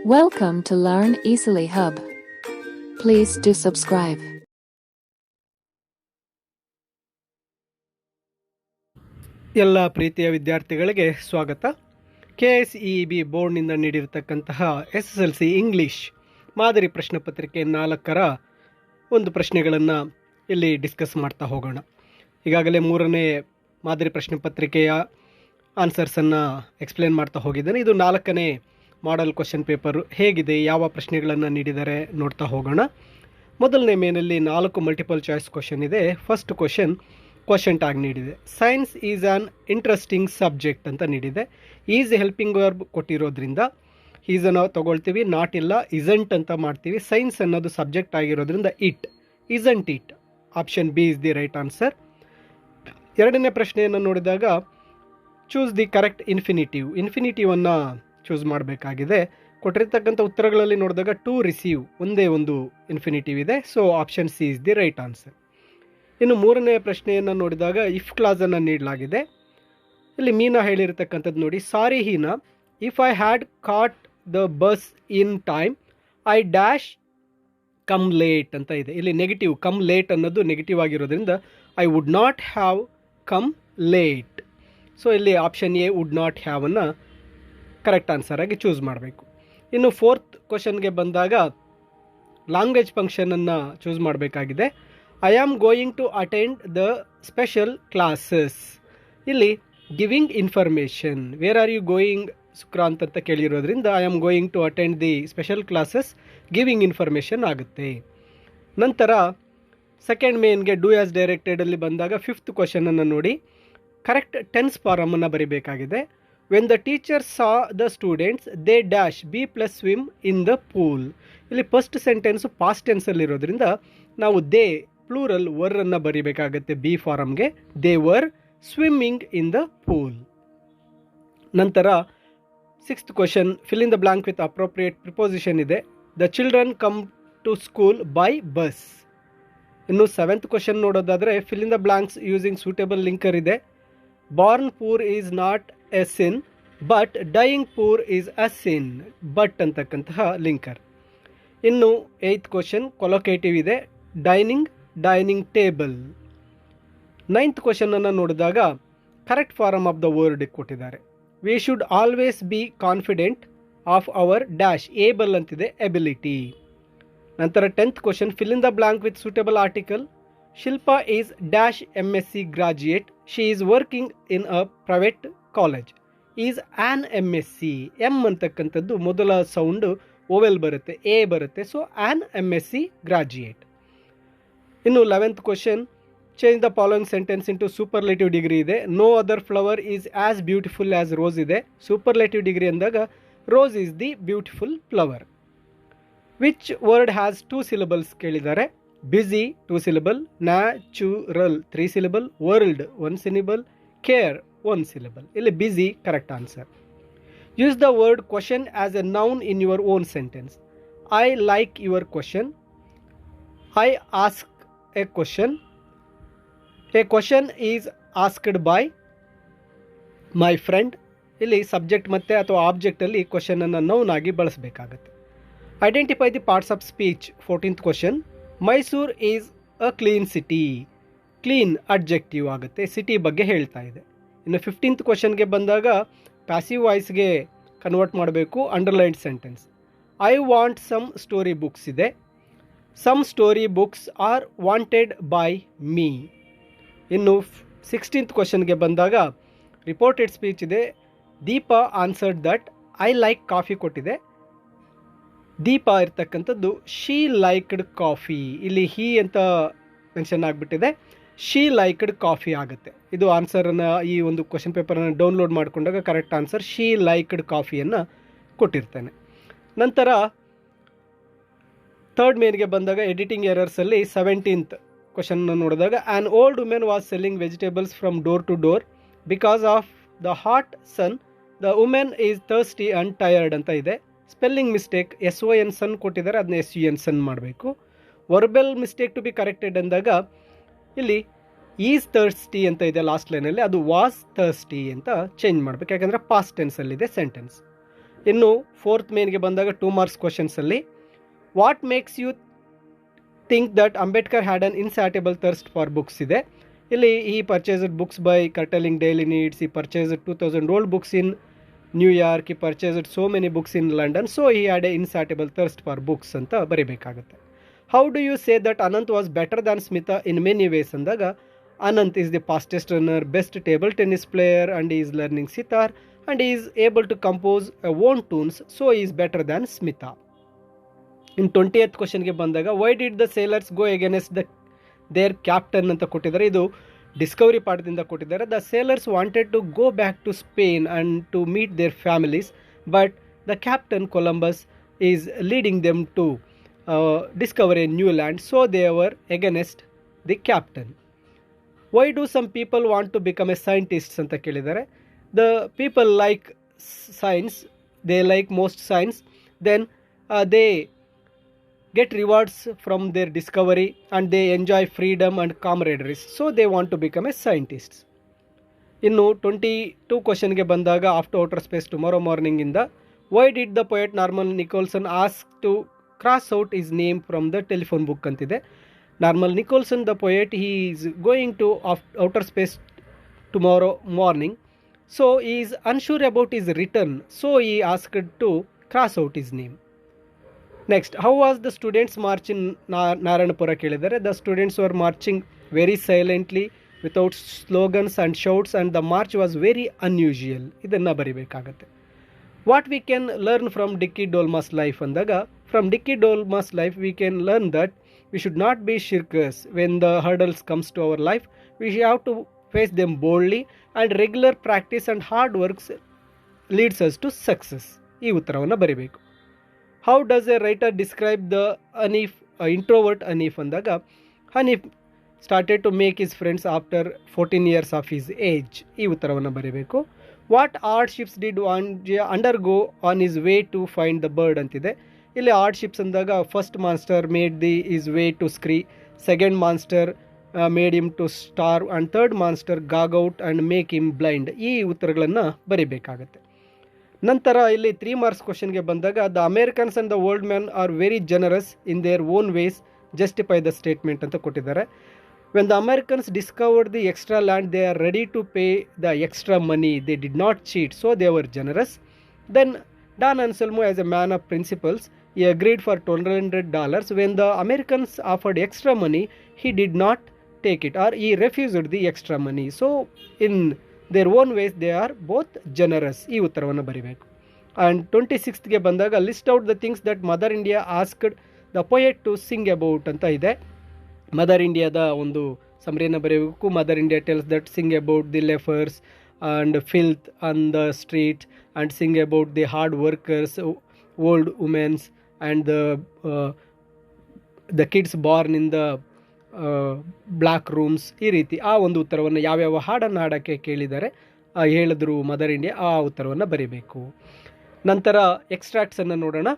Welcome to Learn Easily Hub. Please do subscribe. ಎಲ್ಲ ಪ್ರೀತಿಯ ವಿದ್ಯಾರ್ಥಿಗಳಿಗೆ ಸ್ವಾಗತ. KSEB ಬೋರ್ಡ್ನಿಂದ ನೀಡಿರತಕ್ಕಂತಹ SSLC ಇಂಗ್ಲಿಷ್ ಮಾದರಿ ಪ್ರಶ್ನೆ ಪತ್ರಿಕೆ 4ರ ಒಂದು ಪ್ರಶ್ನೆಗಳನ್ನು ಇಲ್ಲಿ ಡಿಸ್ಕಸ್ ಮಾಡ್ತಾ ಹೋಗೋಣ. ಈಗಾಗಲೇ 3ನೇ ಮಾದರಿ ಪ್ರಶ್ನೆ ಪತ್ರಿಕೆಯ ಆನ್ಸರ್ಸನ್ನು ಎಕ್ಸ್ಪ್ಲೇನ್ ಮಾಡ್ತಾ ಹೋಗಿದ್ದೇನೆ. ಇದು 4ನೇ ಮಾಡೆಲ್ ಕ್ವಶನ್ ಪೇಪರು ಹೇಗಿದೆ, ಯಾವ ಪ್ರಶ್ನೆಗಳನ್ನು ನೀಡಿದ್ದಾರೆ ನೋಡ್ತಾ ಹೋಗೋಣ. ಮೊದಲನೇ ಮೇನಲ್ಲಿ 4 ಮಲ್ಟಿಪಲ್ ಚಾಯ್ಸ್ ಕ್ವಶನ್ ಇದೆ. ಫಸ್ಟ್ ಕ್ವಶನ್ ಟ್ಯಾಗ್ ನೀಡಿದೆ. Science is on interesting subject ಅಂತ ನೀಡಿದೆ. ಈಸ್ ಹೆಲ್ಪಿಂಗ್ ವರ್ಬ್ ಕೊಟ್ಟಿರೋದ್ರಿಂದ ಈಸನ್ನು ತಗೊಳ್ತೀವಿ, ನಾಟ್ ಇಲ್ಲ, ಇಸಂಟ್ ಅಂತ ಮಾಡ್ತೀವಿ. ಸೈನ್ಸ್ ಅನ್ನೋದು ಸಬ್ಜೆಕ್ಟ್ ಆಗಿರೋದ್ರಿಂದ it, isn't it. Option B is the right answer. ಎರಡನೇ ಪ್ರಶ್ನೆಯನ್ನು ನೋಡಿದಾಗ ಚೂಸ್ ದಿ ಕರೆಕ್ಟ್ ಇನ್ಫಿನಿಟಿವನ್ನು ಚೂಸ್ ಮಾಡಬೇಕಾಗಿದೆ. ಕೊಟ್ಟಿರ್ತಕ್ಕಂಥ ಉತ್ತರಗಳಲ್ಲಿ ನೋಡಿದಾಗ ಟು ರಿಸೀವ್ ಒಂದೇ ಒಂದು ಇನ್ಫಿನಿಟಿವ್ ಇದೆ. So option C is the right answer. ಇನ್ನು 3ನೇ ಪ್ರಶ್ನೆಯನ್ನು ನೋಡಿದಾಗ ಇಫ್ ಕ್ಲಾಸನ್ನು ನೀಡಲಾಗಿದೆ. ಇಲ್ಲಿ ಮೀನಾ ಹೇಳಿರ್ತಕ್ಕಂಥದ್ದು ನೋಡಿ, sorry Heena, if I had caught the bus in time I dash come late ಅಂತ ಇದೆ. ಇಲ್ಲಿ ನೆಗೆಟಿವ್, ಕಮ್ ಲೇಟ್ ಅನ್ನೋದು ನೆಗೆಟಿವ್ ಆಗಿರೋದ್ರಿಂದ I would not have come late. So ಇಲ್ಲಿ option A would not have ಅನ್ನು ಕರೆಕ್ಟ್ ಆನ್ಸರ್ ಆಗಿ choose ಮಾಡಬೇಕು. ಇನ್ನು 4th ಕ್ವಶನ್ಗೆ ಬಂದಾಗ ಲ್ಯಾಂಗ್ವೇಜ್ ಫಂಕ್ಷನನ್ನು ಚೂಸ್ ಮಾಡಬೇಕಾಗಿದೆ. I am going to attend the special classes. ಇಲ್ಲಿ giving information, where are you going ಸುಕ್ರಾಂತ್ ಅಂತ ಕೇಳಿರೋದ್ರಿಂದ I am going to attend the special classes giving information ಆಗುತ್ತೆ. ನಂತರ ಸೆಕೆಂಡ್ ಮೇನ್ಗೆ ಡೂ ಆಸ್ ಡೈರೆಕ್ಟೆಡಲ್ಲಿ ಬಂದಾಗ 5th ಕ್ವಶನನ್ನು ನೋಡಿ, ಕರೆಕ್ಟ್ ಟೆನ್ಸ್ ಫಾರಮನ್ನು ಬರೀಬೇಕಾಗಿದೆ. When the teacher saw the students they dash be plus swim in the pool. ಇಲ್ಲಿ ಫಸ್ಟ್ ಸೆಂಟೆನ್ಸು ಪಾಸ್ಟ್ ಟೆನ್ಸಲ್ಲಿರೋದ್ರಿಂದ ನಾವು ದೇ ಪ್ಲೂರಲ್ ವರ್ರನ್ನು ಬರೀಬೇಕಾಗತ್ತೆ ಬಿ ಫಾರಮ್ಗೆ. They were swimming in the pool. ನಂತರ 6th question fill in the blank with appropriate preposition ಇದೆ. The children come to school by bus. ಇನ್ನು 7th question ನೋಡೋದಾದರೆ fill in the blanks using suitable linker ಇದೆ. Born poor is not a sin but dying poor is a sin. But ಅಂತಕ್ಕಂತಹ linker. ಇನ್ನು 8th question collocative ಇದೆ. Dining table. 9th ಕ್ವಶನನ್ನು ನೋಡಿದಾಗ correct form of the word ಕೊಟ್ಟಿದ್ದಾರೆ. We should always be confident of our dash able ಅಂತಿದೆ, ability. ನಂತರ 10th question fill in the blank with suitable article. Shilpa is dash MSc graduate. She is working in a private college. Is an MSc. M ಅಂತಕ್ಕಂಥದ್ದು ಮೊದಲ sound vowel ಬರುತ್ತೆ, ಎ ಬರುತ್ತೆ. So an MSc graduate. ಇನ್ನು 11th question change the following sentence into superlative degree ಇದೆ. No other flower is as beautiful as rose ಇದೆ. Superlative degree ಅಂದಾಗ rose is the beautiful flower. Which word has 2 syllables ಕೇಳಿದ್ದಾರೆ. Busy 2 syllable, natural 3 syllable, world 1 syllable, care 1 syllable. ಇಲ್ಲಿ busy correct answer. Use the word question as A noun in your own sentence. I like your question. I ask a question. A question is asked by my friend. ಇಲ್ಲಿ subject ಮತ್ತು ಅಥವಾ ಆಬ್ಜೆಕ್ಟಲ್ಲಿ ಕ್ವಶನನ್ನು noun ಆಗಿ ಬಳಸಬೇಕಾಗತ್ತೆ. Identify the parts of speech 14th question. Mysore is a clean city. Clean adjective ಆಗುತ್ತೆ, city ಬಗ್ಗೆ ಹೇಳ್ತಾ ಇದೆ. ಇನ್ನು 15th ಕ್ವಶನ್ಗೆ ಬಂದಾಗ ಪ್ಯಾಸಿವ್ ವಾಯ್ಸ್ಗೆ ಕನ್ವರ್ಟ್ ಮಾಡಬೇಕು. Underlined sentence. I want some story books ಇದೆ. Some story books are wanted by me. ಇನ್ನು 16th ಕ್ವಶನ್ಗೆ ಬಂದಾಗ ರಿಪೋರ್ಟೆಡ್ ಸ್ಪೀಚ್ ಇದೆ. Deepa answered that I like coffee ಕೊಟ್ಟಿದೆ. ದೀಪಾ ಇರ್ತಕ್ಕಂಥದ್ದು ಶೀ ಲೈಕ್ಡ್ ಕಾಫಿ. ಇಲ್ಲಿ ಹೀ ಅಂತ ಮೆನ್ಷನ್ ಆಗಿಬಿಟ್ಟಿದೆ, ಶೀ ಲೈಕ್ಡ್ ಕಾಫಿ ಆಗುತ್ತೆ. ಇದು ಆನ್ಸರನ್ನು ಈ ಒಂದು ಕ್ವಶನ್ ಪೇಪರನ್ನು ಡೌನ್ಲೋಡ್ ಮಾಡಿಕೊಂಡಾಗ ಕರೆಕ್ಟ್ ಆನ್ಸರ್ ಶೀ ಲೈಕ್ಡ್ ಕಾಫಿಯನ್ನು ಕೊಟ್ಟಿರ್ತೇನೆ. ನಂತರ 3rd ಮೇನ್ಗೆ ಬಂದಾಗ ಎಡಿಟಿಂಗ್ ಎರರ್ಸಲ್ಲಿ 17th ಕ್ವಶನ್ ನೋಡಿದಾಗ an old woman was selling vegetables from door to door because of the hot sun the woman is thirsty and tired ಅಂತ ಇದೆ. ಸ್ಪೆಲ್ಲಿಂಗ್ ಮಿಸ್ಟೇಕ್, SON ಸನ್ ಕೊಟ್ಟಿದ್ದಾರೆ, ಅದನ್ನ SUN ಸನ್ ಮಾಡಬೇಕು. Verbal mistake to be corrected ಅಂದಾಗ ಇಲ್ಲಿ is thirsty ಅಂತ ಇದೆ last ಲೈನಲ್ಲಿ, ಅದು ವಾಸ್ ಥರ್ಸ್ಟಿ ಅಂತ ಚೇಂಜ್ ಮಾಡಬೇಕು, ಯಾಕಂದರೆ ಪಾಸ್ಟ್ ಟೆನ್ಸಲ್ಲಿದೆ ಸೆಂಟೆನ್ಸ್. ಇನ್ನು ಫೋರ್ತ್ ಮೇನ್ಗೆ ಬಂದಾಗ 2 ಮಾರ್ಕ್ಸ್ ಕ್ವಶನ್ಸಲ್ಲಿ what makes you think that Ambedkar had an insatiable thirst for books ಇದೆ. ಇಲ್ಲಿ he purchased books by curtailing daily needs, he purchased 2000 old books in New York, he purchased so many books in London, so he had a insatiable thirst for books ಅಂತ ಬರೀಬೇಕಾಗುತ್ತೆ. How do you say that Anant was better than Smita in many ways ಅಂದಾಗ Anant is the fastest runner, best table tennis player and is learning sitar and he is able to compose own tunes, so he is better than Smita. In 20th question ಗೆ ಬಂದಾಗ why did the sailors go against their captain ಅಂತ ಕೊಟ್ಟಿದ್ದಾರೆ. ಇದು Discovery ಪಾಠದಿಂದ ಕೊಟ್ಟಿದ್ದಾರೆ. The sailors wanted to go back to Spain and to meet their families, but the captain Columbus is leading them to discover a new land, so they were against the captain. Why do some people want to become a scientist ಅಂತ ಕೇಳಿದ್ದಾರೆ. The people like science, they like most science, then they get rewards from their discovery and they enjoy freedom and camaraderie, so they want to become a scientist. ಇನ್ನು 22 ಕ್ವಶನ್ಗೆ ಬಂದಾಗ after outer space tomorrow morning ಇಂದ why did the poet Norman Nicholson ask to cross out his name from the telephone book ಅಂತಿದೆ. Norman Nicholson the poet, he is going to outer space tomorrow morning, so he is unsure about his return, so he asked to cross out his name. Next, how was the students march in Naranapura ಕೇಳಿದರೆ. The students were marching very silently without slogans and shouts, and the march was very unusual. ಇದನ್ನು ಬರಿಬೇಕಾಗತ್ತೆ. What we can learn from Dicky Dolma's life ಅಂದಾಗ from Dicky Dolma's life we can learn that we should not be shirkers. When the hurdles comes to our life, we have to face them boldly, and regular practice and hard work leads us to success. ಈ ಉತ್ತರವನ್ನು ಬರೀಬೇಕು. How does a writer describe the Hanif, introvert Hanif ಅಂದಾಗ Hanif started to make his friends after 14 years of his age. ಈ ಉತ್ತರವನ್ನು ಬರೀಬೇಕು. What hardships did Vanja undergo on his way to find the bird ಅಂತಿದೆ. ಇಲ್ಲಿ hardships ಅಂದಾಗ first monster made his way to scree, second monster made him to starve, and third monster gag out and make him blind. ಈ ಉತ್ತರಗಳನ್ನು ಬರೀಬೇಕಾಗತ್ತೆ. ನಂತರ ಇಲ್ಲಿ 3 marks ಕ್ವಶನ್ಗೆ ಬಂದಾಗ the Americans and the old man are very generous in their own ways, justify the statement ಅಂತ ಕೊಟ್ಟಿದ್ದಾರೆ. When the Americans discovered the extra land, they are ready to pay the extra money, they did not cheat, so they were generous. Then Don Anselmo as a man of principles, he agreed for $1,200. When the Americans offered extra money, he did not take it, or he refused the extra money. So in their own ways they are both generous. ಈ ಉತ್ತರವನ್ನು ಬರೀಬೇಕು. And 26th ಗೆ ಬಂದಾಗ list out the things that mother India asked the poet to sing about ಅಂತ ಇದೆ. Mother ಇಂಡಿಯಾದ ಒಂದು ಸಮರಿಯನ್ನು ಬರೀಬೇಕು. Mother India tells that sing about the lepers and filth on the street, and sing about the hard workers, old women, and the kids born in the black rooms. ಈ ರೀತಿ ಆ ಒಂದು ಉತ್ತರವನ್ನು ಯಾವ್ಯಾವ ಹಾಡನ್ನು ಹಾಡೋಕ್ಕೆ ಕೇಳಿದ್ದಾರೆ ಹೇಳಿದ್ರು ಮದರ್ ಇಂಡಿಯಾ, ಆ ಉತ್ತರವನ್ನು ಬರೀಬೇಕು. ನಂತರ ಎಕ್ಸ್ಟ್ರಾಕ್ಟ್ಸನ್ನು ನೋಡೋಣ.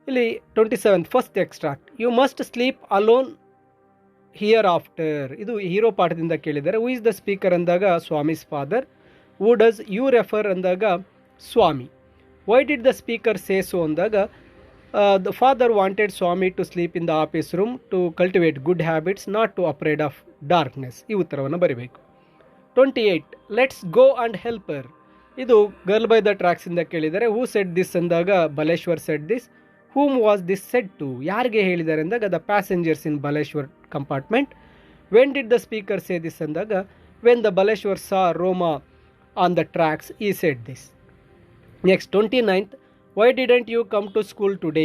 ಇಲ್ಲಿ 27 first extract, you must sleep alone here after. ಇದು ಹೀರೋ ಪಾಠದಿಂದ ಕೇಳಿದ್ದಾರೆ. ಹೂ ಇಸ್ ದ ಸ್ಪೀಕರ್ ಅಂದಾಗ Swami's father. Who does you refer ಅಂದಾಗ Swami. Why did the speaker say so ಅಂದಾಗ the father wanted Swami to sleep in the office room to cultivate good habits, not to afraid of darkness. ಈ ಉತ್ತರವನ್ನು ಬರೀಬೇಕು. 28 let's go and help her. ಇದು girl by the tracks ಇಂದ ಕೇಳಿದ್ದಾರೆ. ಹೂ said this ಅಂದಾಗ Baleshwar said this. Whom was this said to, ಯಾರಿಗೆ ಹೇಳಿದ್ದಾರೆ ಅಂದಾಗ the passengers in Baleshwar compartment. When did the speaker say this ಅಂದಾಗ when the Baleshwar saw Roma on the tracks he said this. Next 29th, why didn't you come to school today.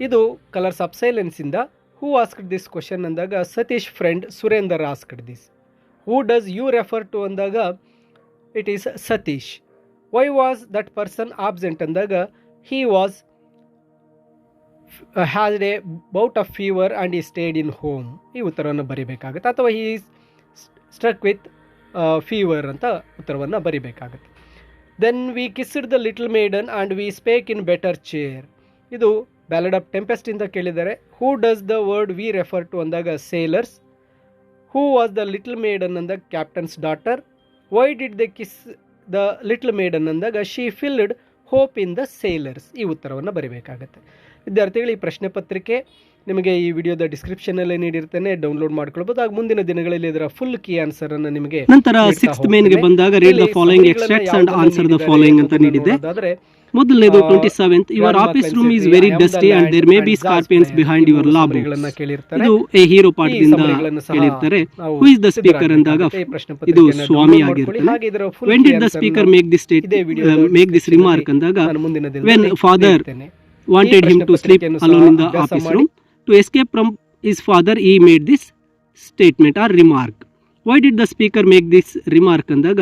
ಇದು colours of silence ಇಂದ. Who asked this question ಅಂದಾಗ Satish friend Surender asked this. Who does you refer to ಅಂದಾಗ it is Satish. Why was that person absent ಅಂದಾಗ he was had a bout of fever and he stayed in home. ಈ ಉತ್ತರವನ್ನು ಬರೀಬೇಕಾಗುತ್ತೆ. ಅಥವಾ he is struck with fever ಅಂತ ಉತ್ತರವನ್ನು ಬರೀಬೇಕಾಗುತ್ತೆ. Then we kissed the little maiden and we spake in better cheer. ಇದು ballad of tempest ಇಂದ ಕೇಳಿದ್ದಾರೆ. Who does the word we refer to ಅಂದಾಗ sailors. Who was the little maiden ಅಂದಾಗ captain's daughter. Why did they kiss the little maiden ಅಂದಾಗ she filled hope in the sailors. ಈ ಉತ್ತರವನ್ನು ಬರೀಬೇಕಾಗತ್ತೆ. ವಿದ್ಯಾರ್ಥಿಗಳು, ಈ ಪ್ರಶ್ನೆ ಪತ್ರಿಕೆ ನಿಮಗೆ ಈ ವಿಡಿಯೋದ ಡಿಸ್ಕ್ರಿಪ್ಷನಲ್ಲೇ ನೀಡಿರ್ತೇನೆ, ಡೌನ್ಲೋಡ್ ಮಾಡ್ಕೊಳ್ಬೋದು. ಆಗ ಮುಂದಿನ ದಿನಗಳಲ್ಲಿ ಇದರ ಫುಲ್ ಕೀ ಆನ್ಸರ್ ಅನ್ನು ನಿಮಗೆ ನಂತರ 6th ಮೇನ್ಗೆ ಬಂದಾಗ read the following extracts and answer the following ಅಂತ ನೀಡಿದೆ. ಮೊದಲನೇದು 27th, your office room is very dusty and there may be scorpions behind your law books. ಇದು ಎ ಹೀರೋ ಪಾಠದಿಂದ ಕೇಳಿರ್ತಾರೆ. ಹೂ ಇಸ್ ದ ಸ್ಪೀಕರ್ ಅಂದಾಗ ಇದು ಸ್ವಾಮಿ ಆಗಿರ್ತಾನೆ. When did the speaker make this remark ಅಂದಾಗ when father wanted him to sleep alone in the office room. To escape from his father, he made this statement or remark. Why did the speaker make this remark ಅಂದಾಗ